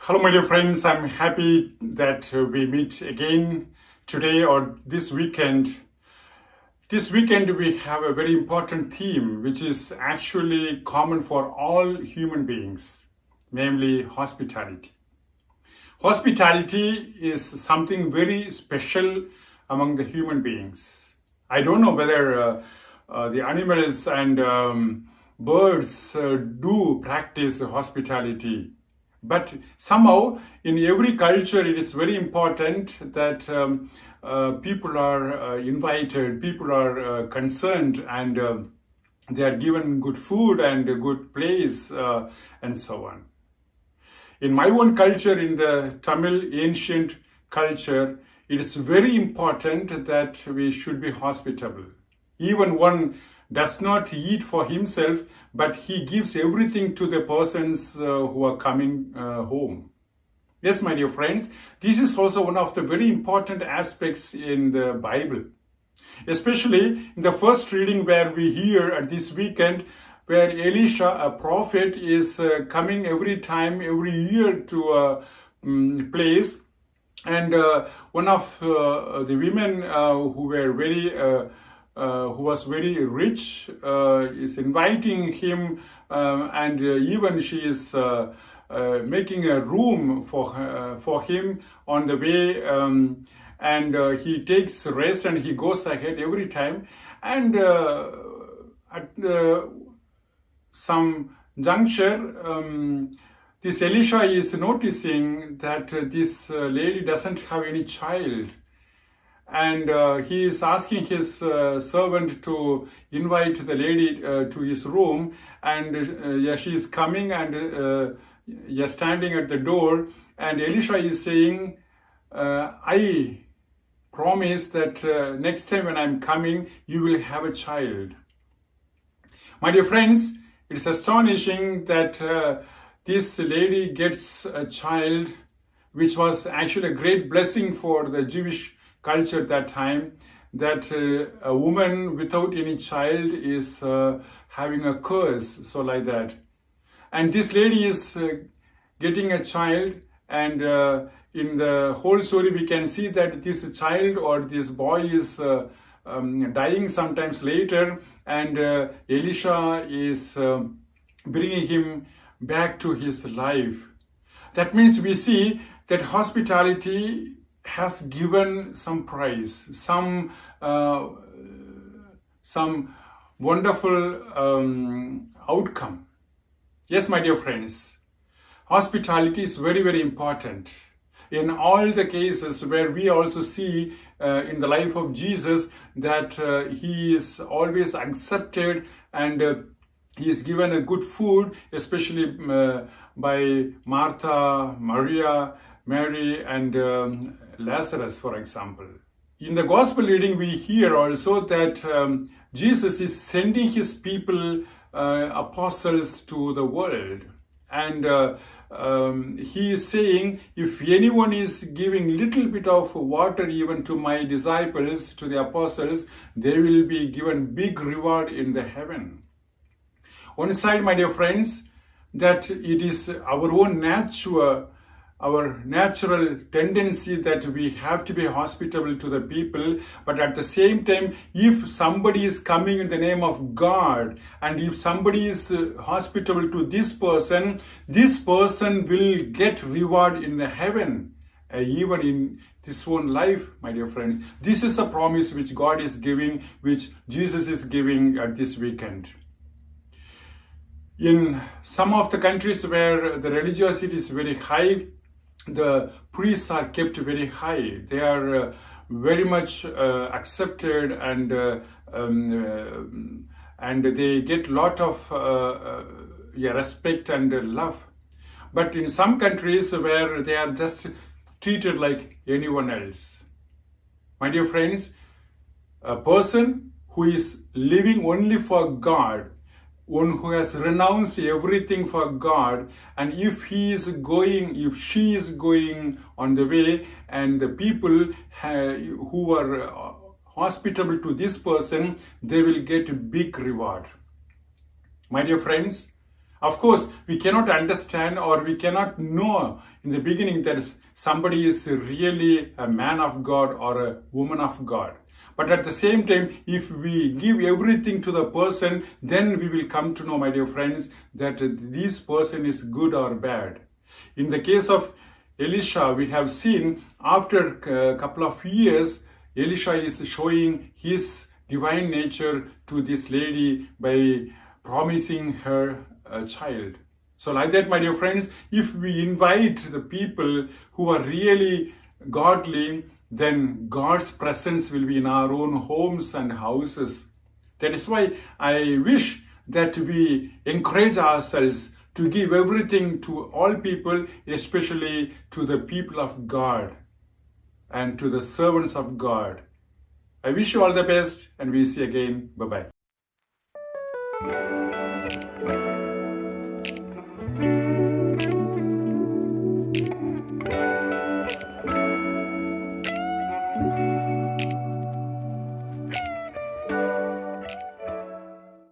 Hello my dear friends, I'm happy that we meet again today or this weekend. This weekend we have a very important theme which is actually common for all human beings, namely hospitality. Hospitality is something very special among the human beings. I don't know whether the animals and birds do practice hospitality. But somehow, in every culture, it is very important that people are invited, people are concerned, and they are given good food and a good place, and so on. In my own culture, in the Tamil ancient culture, it is very important that we should be hospitable. Even one does not eat for himself, but he gives everything to the persons who are coming home. Yes, my dear friends, this is also one of the very important aspects in the Bible. Especially in the first reading where we hear at this weekend, where Elisha, a prophet, is coming every year to a place, and one of the women who was very rich is inviting him, and even she is making a room for him on the way, and he takes rest and he goes ahead every time, and at some juncture this Elisha is noticing that this lady doesn't have any child. And he is asking his servant to invite the lady to his room, and she is coming, and standing at the door, and Elisha is saying, I promise that next time when I'm coming, you will have a child. My dear friends, it is astonishing that this lady gets a child, which was actually a great blessing for the Jewish culture at that time, that a woman without any child is having a curse, so like that. And this lady is getting a child, and in the whole story we can see that this child or this boy is dying sometimes later, and Elisha is bringing him back to his life. That means we see that hospitality has given some prize, some wonderful outcome. Yes, my dear friends, hospitality is very, very important. In all the cases where we also see in the life of Jesus that he is always accepted, and he is given a good food, especially by Martha, Maria, Mary, and Lazarus, for example. In the gospel reading, we hear also that Jesus is sending his people, apostles, to the world. And he is saying, if anyone is giving little bit of water even to my disciples, to the apostles, they will be given big reward in the heaven. One side, my dear friends, that it is our own natural tendency that we have to be hospitable to the people, but at the same time, if somebody is coming in the name of God, and if somebody is hospitable to this person will get reward in the heaven, even in this own life, my dear friends. This is a promise which God is giving, which Jesus is giving at this weekend. In some of the countries where the religiosity is very high, the priests are kept very high. They are very much accepted, and they get lot of respect and love. But in some countries where they are just treated like anyone else. My dear friends, a person who is living only for God, one who has renounced everything for God, and if she is going on the way, and the people who are hospitable to this person, they will get a big reward. My dear friends, of course, we cannot understand or we cannot know in the beginning that somebody is really a man of God or a woman of God. But at the same time, if we give everything to the person, then we will come to know, my dear friends, that this person is good or bad. In the case of Elisha, we have seen after a couple of years, Elisha is showing his divine nature to this lady by promising her a child. So like that, my dear friends, if we invite the people who are really godly, then God's presence will be in our own homes and houses. That is why I wish that we encourage ourselves to give everything to all people, especially to the people of God and to the servants of God. I wish you all the best, and we'll see you again. Bye-bye.